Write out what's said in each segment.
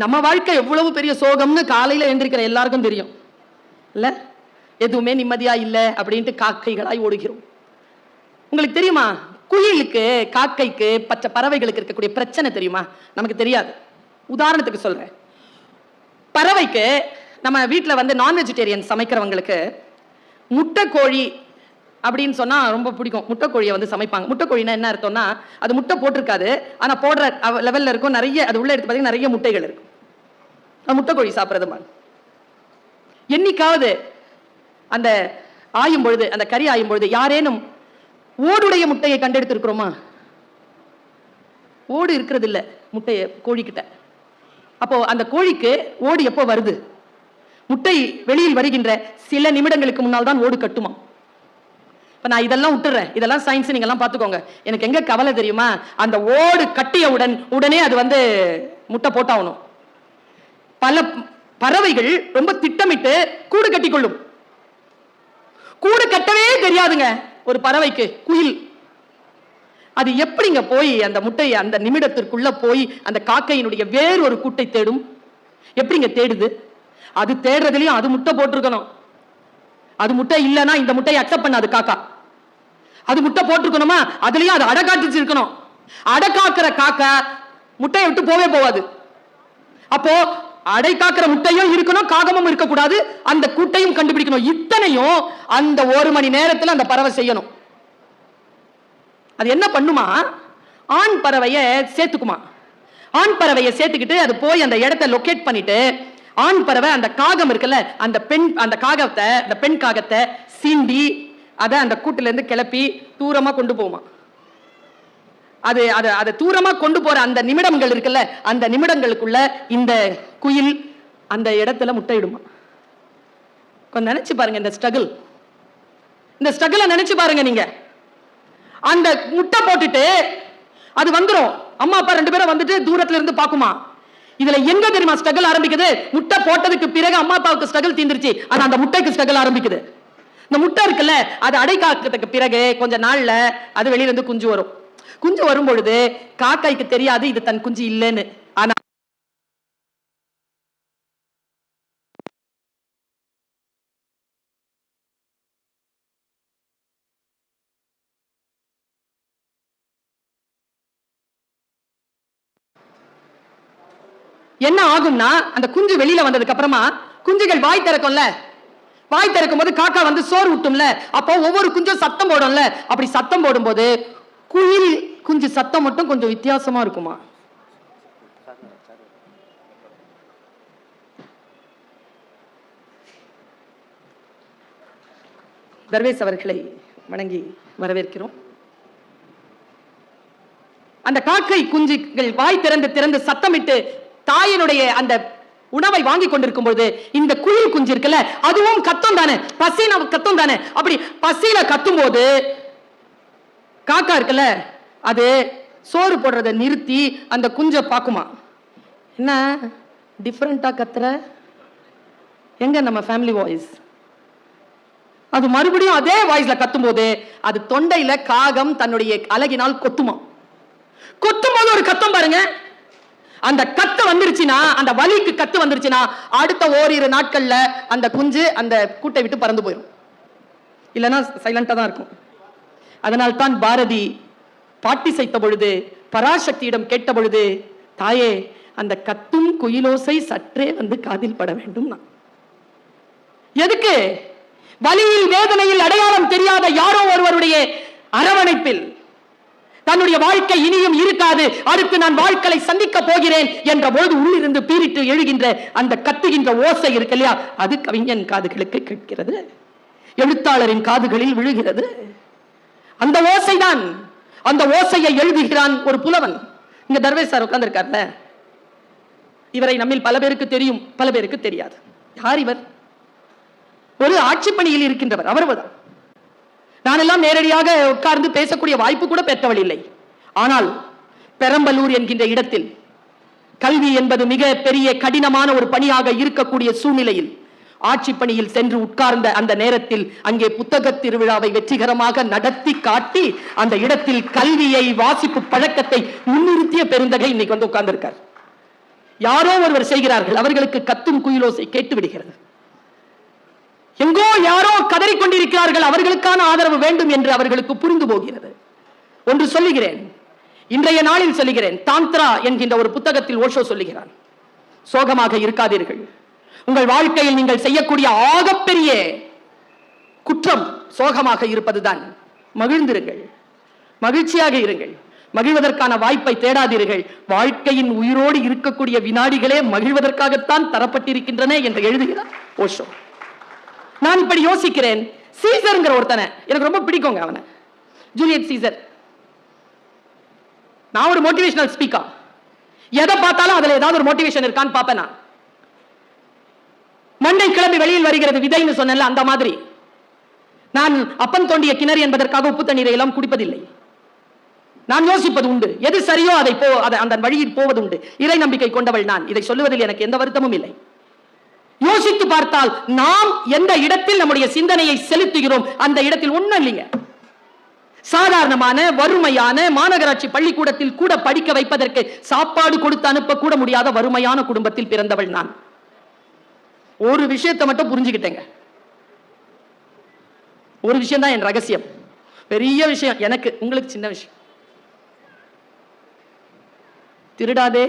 நம்ம வாழ்க்கை எவ்வளவு பெரிய சோகம்னு காலையில எழுந்திருக்கிற எல்லாருக்கும் தெரியும் இல்ல? எதுவுமே நிம்மதியா இல்ல அப்படின்ட்டு காக்கைகளாய் ஓடுகிறோம். உங்களுக்கு தெரியுமா, குயிலுக்கு, காக்கைக்கு, பச்சை பறவைகளுக்கு இருக்கக்கூடிய பிரச்சனை தெரியுமா? நமக்கு தெரியாது. உதாரணத்துக்கு சொல்றேன். பறவைக்கு, நம்ம வீட்டில் வந்து நான் வெஜிடேரியன் சமைக்கிறவங்களுக்கு முட்டை கோழி அப்படின்னு சொன்னா ரொம்ப பிடிக்கும். முட்டை கோழியை வந்து சமைப்பாங்க. முட்டை கோழினா என்ன அர்த்தம்னா, அது முட்டை போட்டிருக்காது, ஆனா போடுற லெவல்ல இருக்கும். நிறைய அது உள்ள எடுத்து பார்த்தீங்கன்னா நிறைய முட்டைகள் இருக்கும். அது முட்டை கோழி சாப்பிட்றது. என்னைக்காவது அந்த ஆயும் பொழுது, அந்த கறி ஆயும் பொழுது யாரேனும் ஓடுடைய முட்டையை கண்டெடுத்திருக்கிறோமா? ஓடு இருக்கிறது இல்ல முட்டைய கோழிக்கிட்ட. அப்போ அந்த கோழிக்கு ஓடு எப்போ வருது? முட்டை வெளியில் வருகின்ற சில நிமிடங்களுக்கு முன்னால் தான் ஓடு கட்டுமா. இப்ப நான் இதெல்லாம் விட்டுறேன், இதெல்லாம் சயின்ஸ், நீங்க எல்லாம் பாத்துக்கோங்க. எனக்கு எங்க கவலை தெரியுமா, அந்த ஓடு கட்டியவுடன் உடனே அது வந்து முட்டை போட்டாகணும். பல பறவைகள் ரொம்ப திட்டமிட்டு கூடு கட்டிக்கொள்ளும். கூடு கட்டவே தெரியாதுங்க ஒரு பறவைக்கு, குயில். அது எப்படிங்க போய் அந்த முட்டையை அந்த நிமிடத்திற்குள்ள போய் அந்த காக்கையினுடைய வேறு ஒரு கூட்டை தேடும்? எப்படிங்க தேடுது? அது தேடுறதுலயும் அது முட்டை போட்டிருக்கணும். அது முட்டை இல்லைன்னா இந்த முட்டையை அக்செப்ட் பண்ணாது காக்கா. அது முட்டை போட்டிருக்கணுமா, அதுலயும் அது அடை காத்துச்சு இருக்கணும். அடை காக்கிற காக்கா முட்டையை விட்டு போவே போவாது. அப்போ அடை காக்கிற முட்டையும் இருக்கணும், காகமும் இருக்கக்கூடாது, அந்த கூட்டையும் கண்டுபிடிக்கணும். இத்தனையும் அந்த 1 மணி நேரத்தில் அந்த பறவை செய்யணும். அது என்ன பண்ணுமா, ஆண் பறவையை சேர்த்துக்குமா. ஆண் பறவையை சேர்த்துக்கிட்டு அது போய் அந்த இடத்தை லொகேட் பண்ணிட்டு, ஆண் பறவை அந்த காகம் இருக்குல்ல, அந்த காகத்தை, அந்த பெண் காகத்தை சீண்டி அதை அந்த கூட்டுல இருந்து கிளப்பி தூரமா கொண்டு போமா. அது தூரமா கொண்டு போற அந்த நிமிடங்கள் இருக்குல்ல, அந்த நிமிடங்களுக்குள்ள இந்த குயில் அந்த இடத்துல முட்டையிடுமா. கொஞ்சம் நினைச்சு பாருங்க இந்த ஸ்ட்ரகிள். இந்த ஸ்ட்ரகிளை நினைச்சு பாருங்க நீங்க. அந்த முட்டை போட்டுட்டு அது வந்துரும். அம்மா அப்பா 2 பேரும் வந்துட்டு தூரத்துல இருந்து பாக்குமா. இதுல எங்க தெரியுமா ஸ்ட்ரகிள் ஆரம்பிக்குது? முட்டை போட்டதுக்கு பிறகு அம்மா அப்பாவுக்கு ஸ்ட்ரகிள் தீந்துருச்சு, ஆனா அந்த முட்டைக்கு ஸ்ட்ரகிள் ஆரம்பிக்குது. இந்த முட்டை இருக்குல்ல, அது அடை காக்கிறதுக்கு பிறகு கொஞ்ச நாள்ல அது வெளியில இருந்து குஞ்சு வரும். குஞ்சு வரும் பொழுது காக்காய்க்கு தெரியாது இது தன் குஞ்சு இல்லைன்னு. ஆனா என்ன ஆகும்னா, அந்த குஞ்சு வெளியில வந்ததுக்கு அப்புறமா குஞ்சுகள் வாய் திறக்கும்ல, வாய் திறக்கும் போது காக்கா வந்து சோறு ஊட்டும்ல, அப்போ ஒவ்வொரு குஞ்சும் சத்தம் போடும்ல. அப்படி சத்தம் போடும்போது குயில் குஞ்சு சத்தம் மட்டும் கொஞ்சம் வித்தியாசமா இருக்குமா. தர்வேஸ் அவர்களை வணங்கி வரவேற்கிறோம். அந்த காக்கை குஞ்சுகள் வாய் திறந்து சத்தமிட்டு தாயினுடைய அந்த உணவை வாங்கி கொண்டிருக்கும் பொழுது இந்த குயில் குஞ்சு இருக்குல்ல, அதுவும் கத்தும் தானே, பசியில கத்தும் தானே. அப்படி பசியில கத்தும் போது காக்கா இருக்குல்ல, அது சோறு போடுறதை நிறுத்தி அந்த குஞ்சை பாக்குமா. என்ன டிஃபரெண்டா கத்துற, எங்க நம்ம ஃபேமிலி வாய்ஸ்? அது மறுபடியும் அதே வாய்ஸ்ல கத்தும் போது அது தொண்டையில காகம் தன்னுடைய அழகினால் கொத்துமா. கொத்தும் போது ஒரு கத்தம் பாருங்க. அந்த கத்து வந்துருச்சுன்னா, அந்த வலிக்கு கத்து வந்துருச்சுன்னா, அடுத்த ஓரிரு நாட்கள்ல அந்த குஞ்சு அந்த கூட்டை விட்டு பறந்து போயிடும். இல்லைன்னா சைலண்டா தான் இருக்கும். அதனால் தான் பாரதி பாட்டி செய்த பொழுது பராசக்தியிடம் கேட்ட பொழுது, தாயே அந்த கத்தும் குயிலோசை சற்றே வந்து காதில் பட வேண்டும். எதுக்கு? வலியில் வேதனையில் அடையாளம் தெரியாத யாரோ ஒருவருடைய அரவணைப்பில் தன்னுடைய வாழ்க்கை இனியும் இருக்காது, அடுத்து நான் வாழ்க்கையை சந்திக்க போகிறேன் என்ற பொழுது உள்ளிருந்து பீரிட்டு எழுகின்ற அந்த கத்துகின்ற ஓசை இருக்கு இல்லையா, அது கவிஞன் காதுகளுக்கு கேட்கிறது, எழுத்தாளரின் காதுகளில் விழுகிறது. அந்த ஓசைதான், அந்த ஓசையை எழுதுகிறான் ஒரு புலவன். இங்க தர்வேஸ் சார் உட்கார்ந்து இருக்கார்ல, இவரை நம்மில் பல பேருக்கு தெரியும், பல பேருக்கு தெரியாது. யார் இவர்? ஒரு ஆட்சி பணியில் இருக்கின்றவர். அவர்தான். நான் எல்லாம் நேரடியாக உட்கார்ந்து பேசக்கூடிய வாய்ப்பு கூட பெற்றவள் இல்லை. ஆனால் பெரம்பலூர் என்கின்ற இடத்தில் கல்வி என்பது மிக பெரிய கடினமான ஒரு பணியாக இருக்கக்கூடிய சூழ்நிலையில் ஆட்சி பணியில் சென்று உட்கார்ந்த அந்த நேரத்தில் அங்கே புத்தக திருவிழாவை வெற்றிகரமாக நடத்தி காட்டி அந்த இடத்தில் கல்வியை, வாசிப்பு பழக்கத்தை முன்னிறுத்திய பெருந்தகை இன்னைக்கு வந்து உட்கார்ந்திருக்கார். யாரோ ஒருவர் செய்கிறார்கள், அவர்களுக்கு கத்தும் குயிலோசை கேட்டு விடுகிறது. எங்கோ யாரோ கதறிக் கொண்டிருக்கிறார்கள், அவர்களுக்கான ஆதரவு வேண்டும் என்று அவர்களுக்கு புரிந்து போகிறது. ஒன்று சொல்லுகிறேன், இன்றைய நாளில் சொல்லுகிறேன். தாந்திரா என்கின்ற ஒரு புத்தகத்தில் ஓஷோ சொல்லுகிறான், சோகமாக இருக்காதீர்கள். உங்கள் வாழ்க்கையில் நீங்கள் செய்யக்கூடிய ஆகப்பெரிய குற்றம் சோகமாக இருப்பதுதான். மகிழ்ந்திருங்கள், மகிழ்ச்சியாக இருங்கள். மகிழ்வதற்கான வாய்ப்பை தேடாதீர்கள். வாழ்க்கையின் உயிரோடு இருக்கக்கூடிய வினாடிகளே மகிழ்வதற்காகத்தான் தரப்பட்டிருக்கின்றன என்று எழுதுகிறார் ஓஷோ. நான் இப்படி யோசிக்கிறேன். சீசர்ங்கிற ஒருத்தனை எனக்கு ரொம்ப பிடிக்குங்க. அவனை ஜூலியட் சீசர். நான் ஒரு மோட்டிவேஷனல் ஸ்பீக்கர். எதை பார்த்தாலும் அதுல ஏதாவது ஒரு மோட்டிவேஷன் இருக்கான்னு பார்ப்பேன். நான் மண்டை கிளம்பி வெளியில் வருகிறது விதைன்னு சொன்னேன்ல, அந்த மாதிரி. நான் அப்பன் தோண்டிய கிணறு என்பதற்காக உப்பு தண்ணீரை எல்லாம் குடிப்பதில்லை. நான் யோசிப்பது உண்டு, எது சரியோ அதை அந்த வழியில் போவது உண்டு. இறை நம்பிக்கை கொண்டவள் நான். இதை சொல்லுவதில் எனக்கு எந்த வருத்தமும் இல்லை. யோசித்து பார்த்தால் நாம் எந்த இடத்தில் நம்முடைய சிந்தனையை செலுத்துகிறோம் அந்த இடத்தில் ஒண்ணும் இல்லைங்க. சாதாரணமான வறுமையான மாநகராட்சி பள்ளிக்கூடத்தில் கூட படிக்க வைப்பதற்கு சாப்பாடு கொடுத்து அனுப்ப கூட முடியாத வறுமையான குடும்பத்தில் பிறந்தவள் நான். ஒரு விஷயத்தை மட்டும் புரிஞ்சுக்கிட்டேங்க. ஒரு விஷயம் தான் என் ரகசியம். பெரிய விஷயம் எனக்கு, உங்களுக்கு சின்ன விஷயம். திருடாதே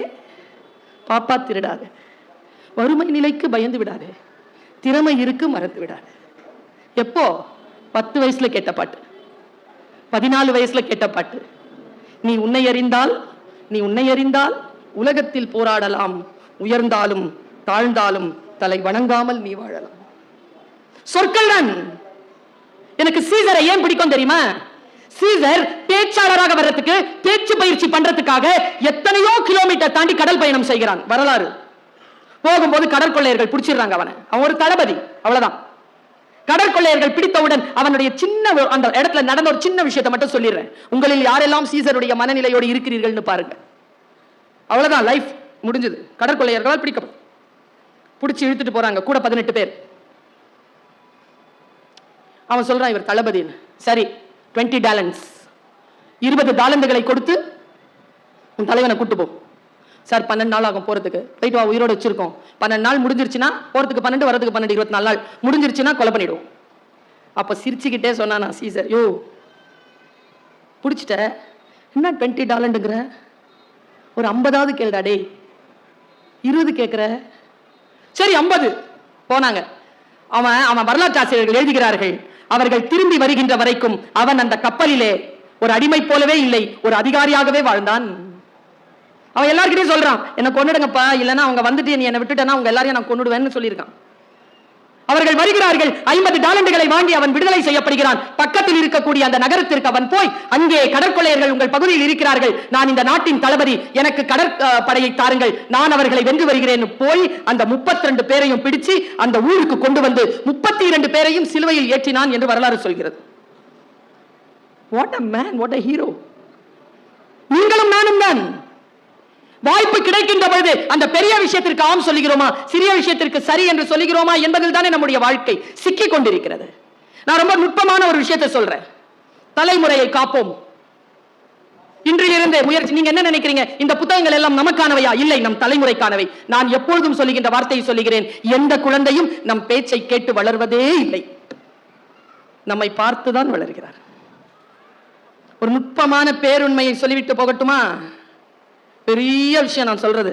பாப்பா, திருடாதே. வறுமை நிலைக்கு பயந்து விடாதே. திறமை இருக்கு, மறந்து விடாதே. எப்போ? 10 வயசுல கேட்ட பாட்டு, 14 வயசுல கேட்ட பாட்டு. நீ உன்னை அறிந்தால் உலகத்தில் போராடலாம், உயர்ந்தாலும் தாழ்ந்தாலும் தலை வணங்காமல் நீ வாழலாம். சொற்கள் தான். எனக்கு சீசரை ஏன் பிடிக்கும் தெரியுமா? சீசர் பேச்சாளராக வர்றதுக்கு, பேச்சு பயிற்சி பண்றதுக்காக எத்தனையோ கிலோமீட்டர் தாண்டி கடல் பயணம் செய்கிறான். வரலாறு போகும்போது கடற்கொள்ளையர்கள் பிடிச்சிடுறாங்க அவனை. அவன் ஒரு தளபதி, அவ்வளவுதான். கடற்கொள்ளையர்கள் பிடித்தவுடன் அவனுடைய சின்ன அந்த இடத்துல நடந்த ஒரு சின்ன விஷயத்தை மட்டும் சொல்லிடுறேன். உங்களில் யாரெல்லாம் சீசருடைய மனநிலையோடு இருக்கிறீர்கள்னு பாருங்க. அவ்வளவுதான், லைஃப் முடிஞ்சது. கடற்கொள்ளையர்களால் பிடிச்சு இழுத்துட்டு போறாங்க, கூட 18 பேர். அவன் சொல்றான், இவர் தளபதின்னு. சரி, 20 டாலன்ஸ், 20 டாலண்டுகளை கொடுத்து உன் தலைவனை கூட்டு போ. சார் 12 நாள் ஆகும் போறதுக்கு. போயிட்டு வா, உயிரோடு வச்சிருக்கோம். 12 நாள் முடிஞ்சிருச்சுன்னா போறதுக்கு 12, வரதுக்கு 12, 24 நாள் முடிஞ்சிருச்சுன்னா கொலை பண்ணிடுவோம். அப்ப சிரிச்சுக்கிட்டே சொன்னா நான் சீசர், யோ பிடிச்சிட்ட, என்ன 20 டாலண்டுங்கிற, ஒரு 50ஆவது கேளுடா டே, 20 கேட்கிற, சரி 50. போனாங்க. அவன் வரலாற்று ஆசிரியர்கள் எழுதுகிறார்கள், அவர்கள் திரும்பி வருகின்ற வரைக்கும் அவன் அந்த கப்பலிலே ஒரு அடிமை போலவே இல்லை, ஒரு அதிகாரியாகவே வாழ்ந்தான். அவன் எல்லார்கிட்டையும் சொல்றான், என்ன கொன்னுடுங்கப்பா, இல்லைன்னா அவங்க வந்துட்டு நீ என்னை விட்டுட்டேன்னா அவங்க எல்லாரையும் நான் கொன்னுடுவேன்னு சொல்லியிருக்கான். அவர்கள் வருகிறார்கள். 50 டாலண்டுகளை வாங்கி அவன் விடுதலை செய்யப்படுகிறான். பக்கத்தில் இருக்கக்கூடிய அந்த நகரத்திற்கு அவன் போய், அங்கே கடற்கொள்ளையர்கள் உங்கள் பகுதியில் இருக்கிறார்கள், நான் இந்த நாட்டின் தளபதி, எனக்கு கடற்படையை தாருங்கள், நான் அவர்களை வென்று வருகிறேன். போய் அந்த 32 பேரையும் பிடிச்சு அந்த ஊருக்கு கொண்டு வந்து 32 பேரையும் சிலுவையில் ஏற்றினான் என்று வரலாறு சொல்கிறது. What a man, what a hero. நீங்களும் நானும் தான். வாய்ப்பு கிடைக்கின்ற பொழுது அந்த பெரிய விஷயத்திற்கு ஆம் சொல்லுகிறோமா, சிறிய விஷயத்திற்கு சரி என்று சொல்லுகிறோமா என்பதில் தானே நம்முடைய வாழ்க்கை சிக்கிக் கொண்டிருக்கிறது. நான் ரொம்ப நுட்பமான ஒரு விஷயத்தை சொல்றேன். தலைமுறையை காப்போம். இன்றிலிருந்து முயற்சி. நீங்க என்ன நினைக்கிறீங்க, இந்த புத்தகங்கள் எல்லாம் நமக்கானவையா? இல்லை, நம் தலைமுறைக்கானவை. நான் எப்பொழுதும் சொல்லுகின்ற வார்த்தையை சொல்லுகிறேன், எந்த குழந்தையும் நம் பேச்சை கேட்டு வளர்வதே இல்லை, நம்மை பார்த்துதான் வளர்கிறார். ஒரு நுட்பமான பேருண்மையை சொல்லிவிட்டு போகட்டுமா? பெரிய விஷயம் நான் சொல்றது.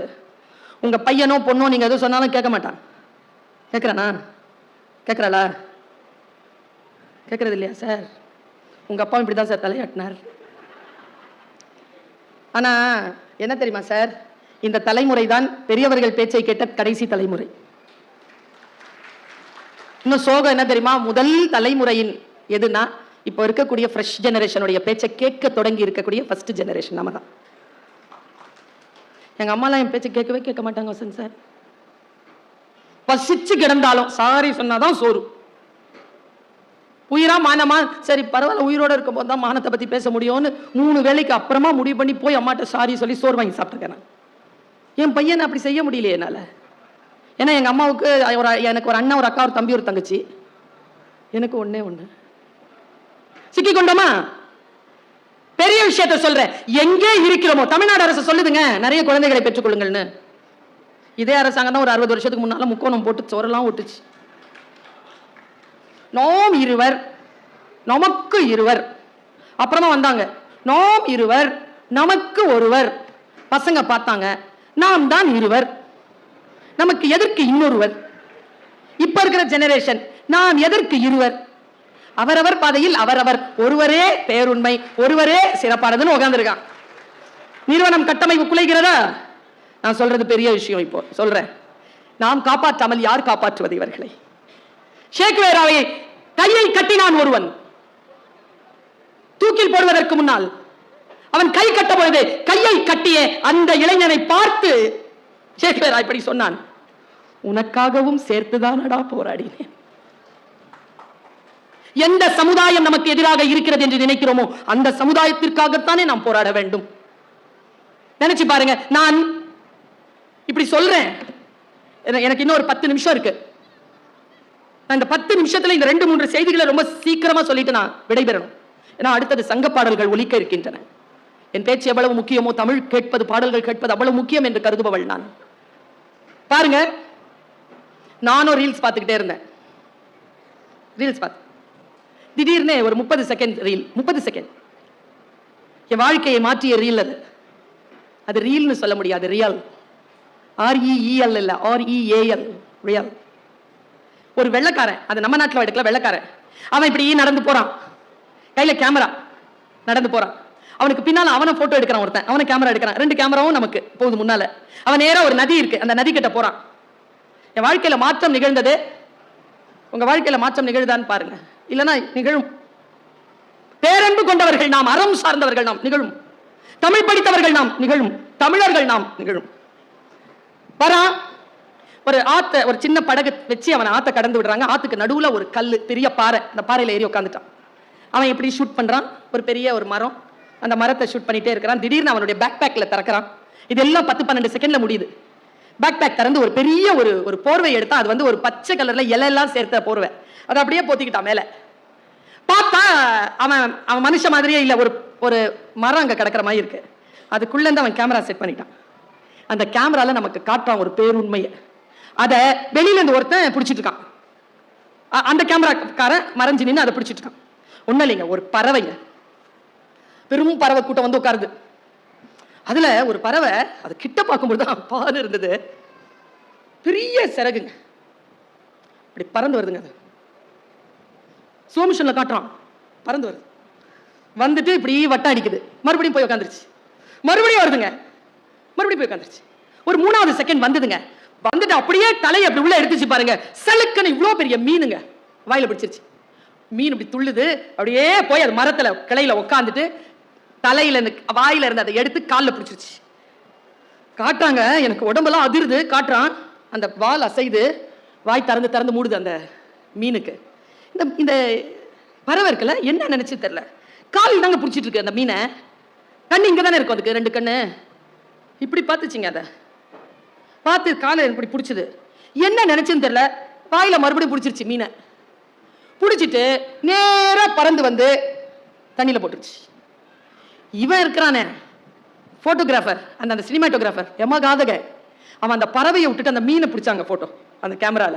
உங்க பையனோ பொண்ணோ நீங்க எதுவும் சொன்னாலும் கேட்க மாட்டான். கேட்கறானா? கேட்கறாளா? கேட்கறது இல்லையா? சார் உங்க அப்பா இப்படிதான் சார் தலையாட்டினார். ஆனா என்ன தெரியுமா சார், இந்த தலைமுறை தான் பெரியவர்கள் பேச்சை கேட்ட கடைசி தலைமுறை. இன்னும் சோகம் என்ன தெரியுமா, முதல் தலைமுறையின் எதுனா இப்போ இருக்கக்கூடிய ஃப்ரெஷ் ஜெனரேஷனுடைய பேச்சை கேட்க தொடங்கி இருக்கக்கூடிய ஃபர்ஸ்ட் ஜெனரேஷன் நம்ம தான். எங்க அம்மாலாம் என் பேச்சை கேட்கவே கேட்க மாட்டாங்க வசந்த் சார். பசிச்சு கிடந்தாலும் சாரி சொன்னாதான் சோறு. உயிரா மானமா, சரி பரவாயில்ல, உயிரோட இருக்கும் போது தான் மானத்தை பத்தி பேச முடியும்னு 3 வேளைக்கு அப்புறமா முடிவு பண்ணி போய் அம்மாட்ட சாரி சொல்லி சோறு வாங்கி சாப்பிட்டுருக்கேன். என் பையனை அப்படி செய்ய முடியலையே என்னால. ஏன்னா எங்க அம்மாவுக்கு எனக்கு ஒரு அண்ணன், ஒரு அக்கா, ஒரு தம்பி, ஒரு தங்கச்சி. எனக்கு ஒண்ணே ஒண்ணு. சிக்கி கொண்டோமா? பெரிய விஷயத்தை சொல்றேன். எங்கே இருக்கிறோமோ, தமிழ்நாடு அரசு சொல்லுதுங்க நிறைய குழந்தைகளை பெற்றுக் கொள்ளுங்கள்னு. இதே அரசாங்கம் தான் ஒரு 60 வருஷத்துக்கு முன்னால முக்கோணம் போட்டு சோரெல்லாம் ஓட்டுச்சு. நாம் இருவர் நமக்கு இருவர், அப்புறமா வந்தாங்க நாம் இருவர் நமக்கு ஒருவர். பசங்க பார்த்தாங்க, நாம் தான் இருவர், நமக்கு எதற்கு இன்னொருவர். இப்ப இருக்கிற ஜெனரேஷன் நாம் எதற்கு இருவர், அவரவர் பாதையில் அவரவர், ஒருவரே பேருண்மை, ஒருவரே சிறப்பானதுன்னு உட்கார்ந்துருக்கான். நிறுவனம் கட்டமைப்பு குலைகிறதா? நான் சொல்றது பெரிய விஷயம். இப்போ சொல்றேன், நாம் காப்பாற்றாமல் யார் காப்பாற்றுவது இவர்களை? ஷேக்வேராவை கையை கட்டினான் ஒருவன், தூக்கில் போடுவதற்கு முன்னால் அவன் கை கட்ட பொழுது கையை கட்டிய அந்த இளைஞனை பார்த்து ஷேக்வேரா இப்படி சொன்னான், உனக்காகவும் சேர்த்துதானடா போராடினேன். எந்த சமுதாயம் நமக்கு எதிராக இருக்கிறது என்று நினைக்கிறோமோ அந்த சமுதாயத்திற்காகத்தானே நாம் போராட வேண்டும். நினைச்சு பாருங்க, நான் இப்படி சொல்றேன், எனக்கு இன்னும் ஒரு 10 நிமிஷம் இருக்கு. இந்த 10 நிமிஷத்துல இந்த 2-3 செய்திகளை ரொம்ப சீக்கிரமா சொல்லிட்டு நான் விடைபெறணும். ஏன்னா அடுத்தது சங்க பாடல்கள் ஒலிக்க இருக்கின்றன. என் பேச்சு எவ்வளவு முக்கியமோ தமிழ் கேட்பது, பாடல்கள் கேட்பது அவ்வளவு முக்கியம் என்று கருதுபவள் நான். பாருங்க, நானும் ரீல்ஸ் பார்த்துக்கிட்டே இருந்தேன். ரீல்ஸ் பார்த்து திடீர்னு ஒரு 30 செகண்ட் ரீல், 30 செகண்ட் என் வாழ்க்கையை மாற்றிய ரீல். அது ரீல்னு சொல்ல முடியாது, ரியல். REEL இல்ல, REAL, ரியல். ஒரு வெள்ளக்காரன், அது நம்ம நாட்டில் எடுக்கல, வெள்ளக்காரன். அவன் இப்படி நடந்து போறான், கையில கேமரா, நடந்து போறான். அவனுக்கு பின்னால அவனை போட்டோ எடுக்கிறான் ஒருத்தன், அவனை கேமரா எடுக்கிறான். 2 கேமராவும் நமக்கு போகுது முன்னால. அவன் நேரா ஒரு நதி இருக்கு, அந்த நதி கிட்ட போறான். என் வாழ்க்கையில மாற்றம் நிகழ்ந்தது. உங்க வாழ்க்கையில மாற்றம் நிகழ்தான்னு பாருங்க, இல்லைன்னா நிகழும். பேரன்பு கொண்டவர்கள் நாம், அறம் சார்ந்தவர்கள் நாம், நிகழும். தமிழ் படித்தவர்கள் நாம், நிகழும். தமிழர்கள் நாம், நிகழும். வரான், ஒரு ஆத்த, ஒரு சின்ன படகு வச்சு அவனை ஆத்த கடந்து விடுறாங்க. ஆத்துக்கு நடுவுல ஒரு கல்லு, பெரிய பாறை, அந்த பாறையில ஏறி உட்காந்துட்டான். அவன் எப்படி ஷூட் பண்றான், ஒரு பெரிய ஒரு மரம், அந்த மரத்தை ஷூட் பண்ணிட்டே இருக்கிறான். திடீர்னு அவனுடைய பேக் பேக்ல திறக்கிறான். இதெல்லாம் 10-12 செகண்ட்ல முடியுது. பேக் பேக் திறந்து ஒரு பெரிய ஒரு போர்வை எடுத்தா, அது வந்து ஒரு பச்சை கலர்ல இலையெல்லாம் சேர்த்த போர்வை. அதை அப்படியே போத்திக்கிட்டான் மேல. பார்த்தா அவன் அவன் மனுஷ மாதிரியே இல்ல, ஒரு மரம் அங்க கிடக்கிற மாதிரி இருக்கு. அதுக்குள்ள இருந்து அவன் கேமரா செட் பண்ணிட்டான். அந்த கேமரால நமக்கு காட்டுறான் ஒரு பேருண்மையை. அதை வெளியில இருந்து ஒருத்தன் பிடிச்சிட்டு இருக்கான். அந்த கேமராக்காரன் மறைஞ்சு நின்று அதை பிடிச்சிட்டு இருக்கான். ஒண்ணும் இல்லைங்க, ஒரு பறவைங்க, பெரும் பறவை கூட்டம் வந்து உட்காருது. அதுல ஒரு பறவை, அது கிட்ட பார்க்கும்போது தான் பாரு இருந்தது, பெரிய சிறகுங்க, இப்படி பறந்து வருதுங்க. அது ஸ்லோ மோஷன்ல காட்டுறான், பறந்து வருது, வந்துட்டு இப்படி வட்டம் அடிக்குது, மறுபடியும் போய் உட்காந்துருச்சு, மறுபடியும் வருதுங்க, மறுபடியும் போய் உட்காந்துருச்சு. ஒரு 3வது செகண்ட் வந்ததுங்க, வந்துட்டு அப்படியே தலையை அப்படி உள்ள எடுத்துச்சு பாருங்க, செலுக்குன்னு இவ்வளோ பெரிய மீனுங்க வாயில பிடிச்சிருச்சு. மீன் இப்படி துள்ளுது, அப்படியே போய் அது மரத்துல கிளையில உட்காந்துட்டு தலையில இருந்து வாயில இருந்து அதை எடுத்து காலில் பிடிச்சிருச்சு. காட்டாங்க, எனக்கு உடம்பெல்லாம் அதிருது. காட்டுறான், அந்த வால் அசைது, வாய் திறந்து திறந்து மூடுது அந்த மீனுக்கு. இந்த பறவை இருக்குல்ல, என்ன நினைச்சு தெரியல, கால் தாங்க பிடிச்சிட்டு இருக்கு அந்த மீனை. கண்ணு இங்க தானே இருக்கும், அதுக்கு 2 கண்ணு. இப்படி பார்த்துச்சிங்க, அதை பார்த்து காலை இப்படி பிடிச்சது. என்ன நினைச்சுன்னு தெரியல, வாயில மறுபடியும் பிடிச்சிருச்சு மீனை. பிடிச்சிட்டு நேரா பறந்து வந்து தண்ணியில போட்டுருச்சு. இவன் இருக்கிறானே போட்டோகிராஃபர், அந்த சினிமாட்டோகிராஃபர் எமகாதக, அவன் அந்த பறவையை விட்டுட்டு அந்த மீனை பிடிச்சாங்க போட்டோ, அந்த கேமரால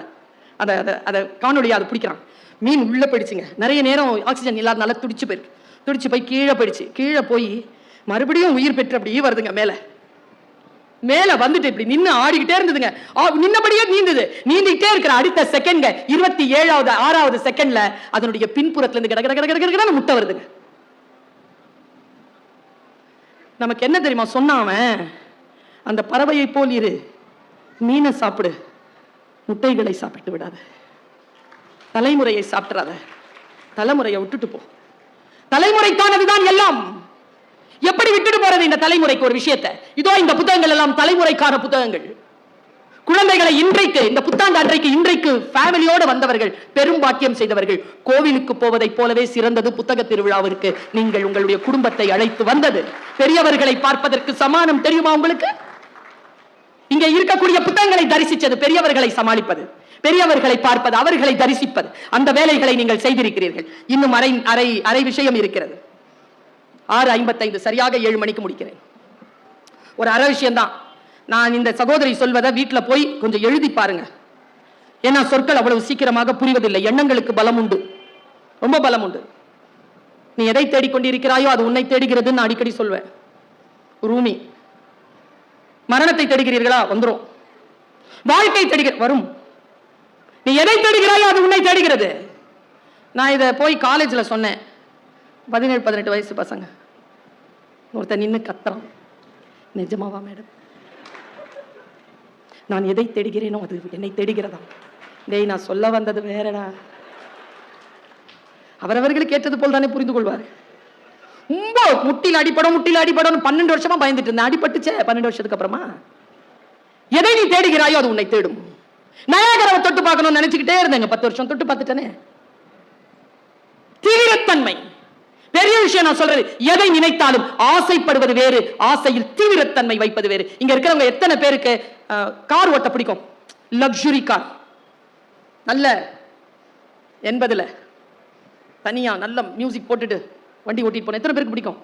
அதை காணொலியா அதை பிடிக்கிறான். மீன் உள்ள போயிடுச்சுங்க, நிறைய நேரம் ஆக்சிஜன் இல்லாதனால துடிச்சு போயிருக்கு. துடிச்சு போய் கீழே போயிடுச்சு. கீழே போய் மறுபடியும் உயிர் பெற்று அப்படியே வருதுங்க மேல. மேல வந்துட்டு இப்படி நின்று ஆடிக்கிட்டே இருந்ததுங்க. நின்னபடியே நீந்தது. நீந்திக்கிட்டே இருக்கிற அடுத்த செகண்ட் 27வது 6வது செகண்ட்ல அதனுடைய பின்புறத்துல இருந்து கடகட முட்டை வருதுங்க. நமக்கு என்ன தெரியுமா சொன்னாம, அந்த பறவையை போல் இரு, மீனை சாப்பிடு, முட்டைகளை சாப்பிட்டு விடாத, தலைமுறையை சாப்பிடாத, தலைமுறையை விட்டுட்டு போ. தலைமுறைக்கானதுதான் எல்லாம். எப்படி விட்டுட்டு போறது இந்த தலைமுறைக்கு ஒரு விஷயத்தை? இதோ இந்த புத்தகங்கள் எல்லாம் தலைமுறைக்கான புத்தகங்கள். குழந்தைகளை இன்றைக்கு, இந்த புத்தாண்டு அன்றைக்கு, இன்றைக்கு ஃபேமிலியோட வந்தவர்கள் பெரும் பாக்கியம் செய்தவர்கள். கோவிலுக்கு போவதை போலவே சிறந்தது புத்தக திருவிழாவிற்கு நீங்கள் உங்களுடைய குடும்பத்தை அழைத்து வந்தது. பெரியவர்களை பார்ப்பதற்கு சமானம் தெரியுமா உங்களுக்கு? இங்கே இருக்கக்கூடிய புத்தகங்களை தரிசிச்சது பெரியவர்களை சமாளிப்பது, பெரியவர்களை பார்ப்பது, அவர்களை தரிசிப்பது. அந்த வேலைகளை நீங்கள் செய்திருக்கிறீர்கள். இன்னும் அரை விஷயம் இருக்கிறது. 6:55 சரியாக 7 மணிக்கு முடிக்கிறேன். ஒரு அரை விஷயம் தான். நான் இந்த சகோதரி சொல்வதை வீட்டுல போய் கொஞ்சம் எழுதி பாருங்க. ஏன்னா சொற்கள் அவ்வளவு சீக்கிரமாக புரிவதில்லை. எண்ணங்களுக்கு பலம் உண்டு, ரொம்ப பலம் உண்டு. நீ எதை தேடிக்கொண்டிருக்கிறாயோ அது உன்னை தேடுகிறது. நான் அடிக்கடி சொல்வேன். ரூமி, மரணத்தை தேடுகிறீர்களா? வந்துரும். வாழ்க்கை தேடுகிற வரும். நீ எதை தேடுகிறாயோ அது உன்னை தேடுகிறது. நான் இதை போய் காலேஜில் சொன்னேன். 17-18 வயசு பசங்க ஒருத்தன் நின்று கத்துறான். நிஜமாவா மேடம்? நான் எதை தேடுகிறேனோ அது என்னை தேடுகிறதா? டேய், நான் சொல்ல வந்தது வேறடா. அவரவர்களுக்கு ஏற்றது போல் தானே புரிந்து கொள்வார். ரொம்ப முட்டில் அடிப்படும் 12 வருஷமா பயந்துட்டு இருந்தேன். அடிபட்டுச்சே 12 வருஷத்துக்கு அப்புறமா. எதை நீ தேடுகிறாயோ அது உன்னை தேடும். நயாகராவை தொட்டு பார்க்கணும்னு நினைச்சுக்கிட்டே இருந்தேங்க. 10 வருஷம் தொட்டு பார்த்துட்டேனே. தீவிரத்தன்மை பெரிய விஷயம். நான் சொல்றது, எதை நினைத்தாலும் ஆசைப்படுவது வேறு, ஆசையில் தீவிரத்தன்மை வைப்பது வேறு. இங்க இருக்கிறவங்க எத்தனை பேருக்கு கார் ஓட்ட பிடிக்கும்? லக்ஸுரி கார், நல்ல 80ல தனியா நல்ல மியூசிக் போட்டுட்டு வண்டி ஓட்டிட்டு போன எத்தனை பேருக்கு பிடிக்கும்?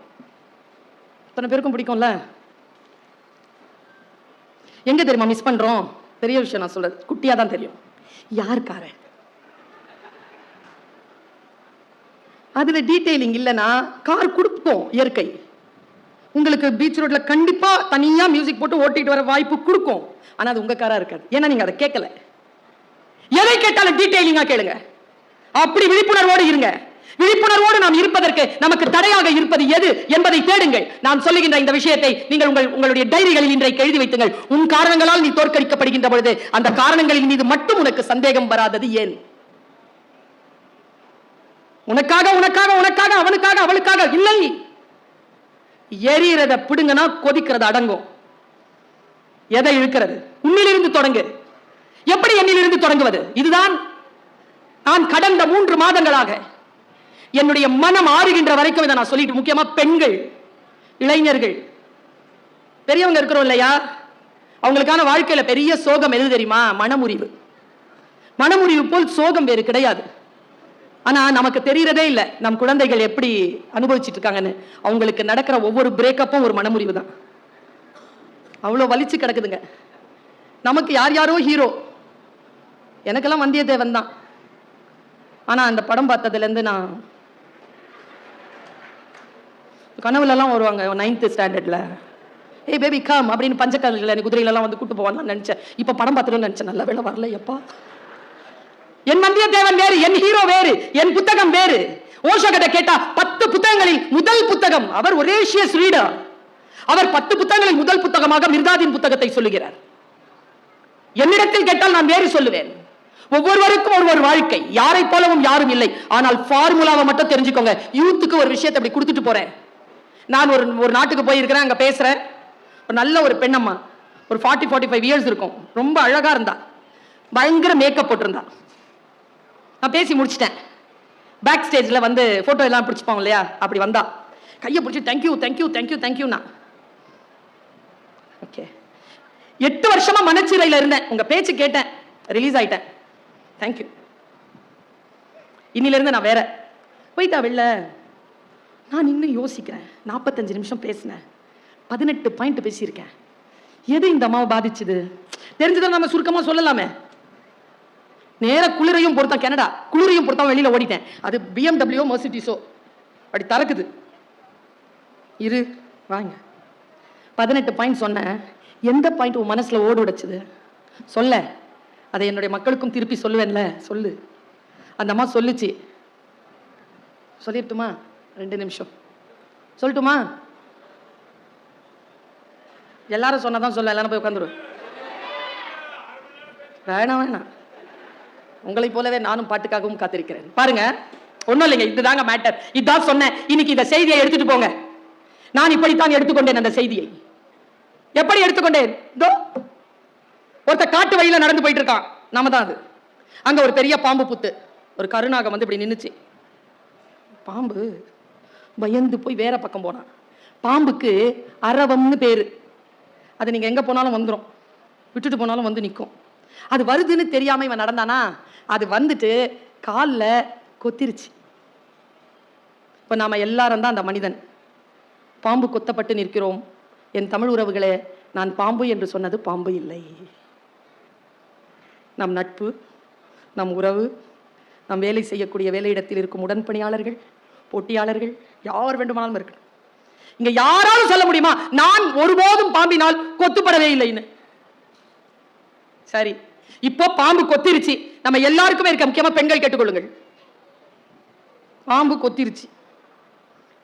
எத்தனை பேருக்கும் பிடிக்கும்ல? எங்க தெரியுமா மிஸ் பண்றோம்? பெரிய விஷயம் நான் சொல்றது, குட்டியா தான் தெரியும். யார் கார? அதுல டீடைலிங் இல்லைன்னா கார் கொடுப்போம். இயற்கை உங்களுக்கு பீச் ரோட்ல கண்டிப்பா தனியா மியூசிக் போட்டு ஓட்டிட்டு வர வாய்ப்பு கொடுக்கும். ஆனா அது உங்க காரா இருக்காது. ஏன்னா நீங்க அதை கேட்கல. எதை கேட்டாலும் டீடைலிங்கா கேளுங்க. அப்படி விழிப்புணர்வோடு இருங்க. விழிப்புணர்வோடு நாம் இருப்பதற்கு நமக்கு தடையாக இருப்பது எது என்பதை தேடுங்கள். நான் சொல்லுகின்ற இந்த விஷயத்தை நீங்கள் உங்களுடைய டைரிகளில் இன்றைக்கு எழுதி வைத்துங்கள். உன் காரணங்களால் நீ தோற்கடிக்கப்படுகின்ற பொழுது அந்த காரணங்களின் மீது மட்டும் உனக்கு சந்தேகம் வராதது ஏன்? உனக்காக உனக்காக உனக்காக அவனுக்காக அவளுக்காக இல்லை. எரியறத பிடுங்கனா கொதிக்கிறது அடங்கும். எதை இழுக்கிறது? உன்னிலிருந்து தொடங்கு. எப்படி என்னிலிருந்து தொடங்குவது? இதுதான் நான் கடந்த 3 மாதங்களாக என்னுடைய மனம் ஆறுகின்ற வரைக்கும் இதை நான் சொல்லிட்டு, முக்கியமா பெண்கள், இளைஞர்கள், பெரியவங்க இருக்கிறோம் இல்லையா, அவங்களுக்கான வாழ்க்கையில பெரிய சோகம் எது தெரியுமா? மனமுறிவு. மனமுறிவு போல் சோகம் வேறு கிடையாது. ஆனா நமக்கு தெரியறதே இல்லை நம் குழந்தைகள் எப்படி அனுபவிச்சுட்டு இருக்காங்கன்னு. அவங்களுக்கு நடக்கிற ஒவ்வொரு பிரேக்கப்பும் ஒரு மனமுறிவு தான். அவ்வளவு வலிச்சு கிடக்குதுங்க. நமக்கு யார் யாரோ ஹீரோ. எனக்கெல்லாம் வந்தியத்தேவன் தான். ஆனா அந்த படம் பார்த்ததுல இருந்து நான் கனவுல எல்லாம் வருவாங்க 9th ஸ்டாண்டர்ட்ல, ஏய் பேபி கம் அப்படின்னு பஞ்சக்கல்ல குதிரையில எல்லாம் வந்து கூட்டு போவான்னு நினைச்சேன். இப்ப படம் பார்த்துட்டு நினைச்சேன், நல்ல வேலை வரல. எப்பா, என் வந்தியத்தேவன் வேறு, என் ஹீரோ வேறு, என் புத்தகம் வேறு. ஓஷோ கிட்ட கேட்டா 10 புத்தகங்களில் முதல் புத்தகம், அவர் ஒரேஷியஸ் ரீடர். அவர் 10 புத்தகங்களில் முதல் புத்தகமாக மிர்தாதின் புத்தகத்தை சொல்லுகிறார். என்னிடத்தில் கேட்டால் நான் வேறு சொல்லுவேன். ஒவ்வொருவருக்கும் ஒவ்வொரு வாழ்க்கை, யாரை போலவும் யாரும் இல்லை. ஆனால் ஃபார்முலாவை மட்டும் தெரிஞ்சுக்கோங்க. யூத்துக்கு ஒரு விஷயத்தை அப்படி கொடுத்துட்டு போறேன். நான் ஒரு நாட்டுக்கு போயிருக்கிறேன். அங்க பேசுறேன். ஒரு நல்ல ஒரு பெண்ணம்மா, ஒரு 40-45 இயர்ஸ் இருக்கும். ரொம்ப அழகா இருந்தா, பயங்கர மேக்கப் போட்டிருந்தா. நான் பேசி முடிச்சிட்டேன். பேக் ஸ்டேஜ்ல வந்து போட்டோ எல்லாம் பிடிச்சிப்பாங்க இல்லையா, அப்படி வந்தா கையை பிடிச்சி தேங்க்யூ தேங்க்யூ தேங்க்யூ தேங்க்யூண்ணா. ஓகே, 8 வருஷமா மனச்சிறையில் இருந்தேன். உங்க பேச்சு கேட்டேன், ரிலீஸ் ஆயிட்டேன். தேங்க்யூ. இன்னில இருந்து நான் வேற. போயிட்டா வெளில. நான் இன்னும் யோசிக்கிறேன். 45 நிமிஷம் பேசினேன், 18 பாயிண்ட் பேசியிருக்கேன். எது இந்த அம்மாவை பாதிச்சுது தெரிஞ்சதை நம்ம சுருக்கமா சொல்லலாமே. நேர குளிரையும் பொறுத்தான், கனடா குளிரையும் பொறுத்தான் வெளியில ஓடிட்டேன். அது BMW மெர்சிடிஸோ அப்படி தரக்குது. இரு வாங்க. 18 பாயிண்ட் சொன்னேன். எந்த பாயிண்ட் உன் மனசுல ஓடு உடைச்சுது சொல்ல. அதை என்னுடைய மக்களுக்கும் திருப்பி சொல்லுவேன்ல, சொல்லு. அந்த அம்மா சொல்லுச்சு. சொல்லிட்டுமா? 2 நிமிஷம் சொல்லட்டுமா? எல்லாரும் சொன்னதான் சொல்ல, எல்லாரும் போய் உட்காந்துரு. வேணாம் வேணாம், உங்களை போலவே நானும் பாட்டுக்காகவும் காத்திருக்கிறேன். பாருங்க, ஒன்னும் இல்லைங்க, இதுதாங்க மேட்டர். இதான் சொன்னேன். இன்னைக்கு இந்த செய்தியை எடுத்துட்டு போங்க. நான் இப்படித்தான் எடுத்துக்கொண்டேன். அந்த செய்தியை எப்படி எடுத்துக்கொண்டேன்? ஒருத்த காட்டு வழியில நடந்து போயிட்டு இருக்கான். நாம தான் அது. அங்க ஒரு பெரிய பாம்பு புத்து, ஒரு கருநாகம் வந்து இப்படி நின்னுச்சு. பாம்பு பயந்து போய் வேற பக்கம் போனான். பாம்புக்கு அரவம்னு பேரு. அது நீங்க எங்க போனாலும் வந்துடும், விட்டுட்டு போனாலும் வந்து நிற்கும். அது வருதுன்னு தெரியாம இவன் நடந்தானா, அது வந்துட்டு காலில் கொத்திருச்சு. இப்ப நாம எல்லாரும் தான் அந்த மனிதன். பாம்பு கொத்தப்பட்டு நிற்கிறோம். என் தமிழ் உறவுகளே, நான் பாம்பு என்று சொன்னது பாம்பு இல்லை. நம் நட்பு, நம் உறவு, நம் வேலை செய்யக்கூடிய வேலையிடத்தில் இருக்கும் உடன்பணியாளர்கள், போட்டியாளர்கள், யார் வேண்டுமானாலும் இருக்கணும். இங்க யாராலும் சொல்ல முடியுமா நான் ஒருபோதும் பாம்பினால் கொத்துப்படவே இல்லைன்னு? சரி, இப்போ பாம்பு கொத்திருச்சு, நம்ம எல்லாருக்குமே இருக்க, முக்கியமா பெண்கள் கேட்டுக்கொள்ளுங்கள். பாம்பு கொத்திருச்சு,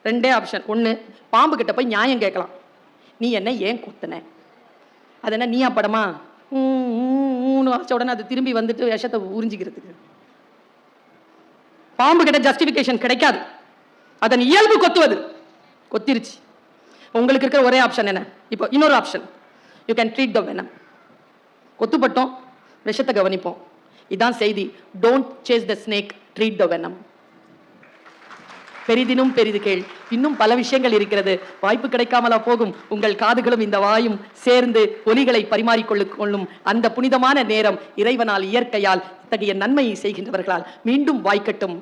ரெண்டே ஆப்ஷன். ஒண்ணு, பாம்பு கிட்ட போய் நியாயம் கேட்கலாம். நீ என்ன ஏன் கொத்தன? அது என்ன நீயா படமா? வச்ச உடனே அது திரும்பி வந்துட்டு விஷத்தை உறிஞ்சிக்கிறதுக்கு. பாம்பு கிட்ட ஜஸ்டிபிகேஷன் கிடைக்காது. அதன் இயல்பு கொத்துவது. கொத்திருச்சு. உங்களுக்கு இருக்கிற ஒரே ஆப்ஷன் என்ன? இப்போ இன்னொரு option, you can treat the venom. கொத்துப்பட்டோம், விஷத்தை கவனிப்போம். இதான் செய்தி. Don't chase the snake, treat the venom. பெரிதினும் பெரிது கேள். இன்னும் பல விஷயங்கள் இருக்கிறது. வாய்ப்பு கிடைக்காமலா போகும்? உங்கள் காதுகளும் இந்த வாயும் சேர்ந்து ஒலிகளை பரிமாறிக்கொள்ளும் அந்த புனிதமான நேரம் இறைவனால், இயற்கையால், இத்தகைய நன்மையை செய்கின்றவர்களால் மீண்டும் வாய்க்கட்டும்.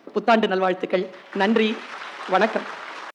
புத்தாண்டு நல்வாழ்த்துக்கள். நன்றி, வணக்கம்.